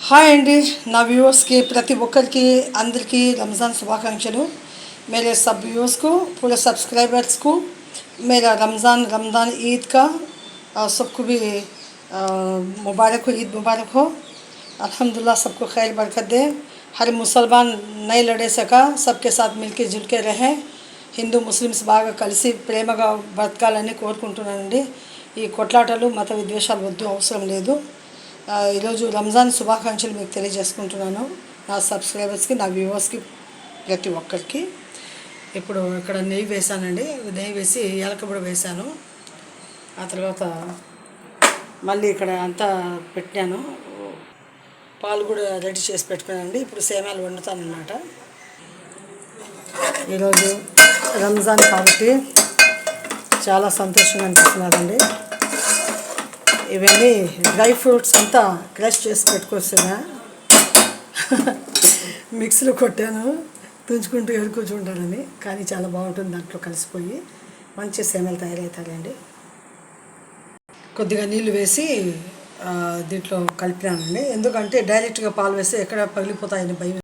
Hi అండి, నా వ్యూవర్స్కి ప్రతి ఒక్కరికి అందరికీ రంజాన్ శుభాకాంక్షలు. मेरे सब व्यूअर्स को, पूरे सब्सक्राइबर्स को मेरा रमज़ान ईद का सबको भी मुबारक हो, ईद मुबारक हो. अल्हम्दुलिल्लाह सबको खैर बरकत दे. हर मुसलमान नहीं लड़े सका, सबके साथ मिलके जुल के रहें. హిందూ ముస్లిమ్స్ బాగా కలిసి ప్రేమగా బతకాలని కోరుకుంటున్నానండి. ఈ కొట్లాటలు మత విద్వేషాలు వద్దు, అవసరం లేదు. ఈరోజు రంజాన్ శుభాకాంక్షలు మీకు తెలియజేసుకుంటున్నాను, నా సబ్స్క్రైబర్స్కి, నా వ్యూవర్స్కి, ప్రతి ఒక్కరికి. ఇప్పుడు ఇక్కడ నెయ్యి వేసానండి, నెయ్యి వేసి యాలక కూడా వేసాను. ఆ తర్వాత మళ్ళీ ఇక్కడ అంతా పెట్టాను, పాలు కూడా రెడీ చేసి పెట్టుకున్నానండి. ఇప్పుడు సేమ్యాలు వండుతాను అన్నమాట. ఈరోజు రంజాన్ కాబట్టి చాలా సంతోషంగా అనిపిస్తున్నదండి. ఇవన్నీ డ్రై ఫ్రూట్స్ అంతా క్రష్ చేసి పెట్టుకొస్తున్నా, మిక్సీలో కొట్టాను, తుంచుకుంటూ ఎడుకుంటుంటానని. కానీ చాలా బాగుంటుంది, దాంట్లో కలిసిపోయి మంచి సేమలు తయారవుతాయండి. కొద్దిగా నీళ్ళు వేసి దీంట్లో కలిపినానండి, ఎందుకంటే డైరెక్ట్గా పాలు వేస్తే ఎక్కడ పగిలిపోతాయని భయం.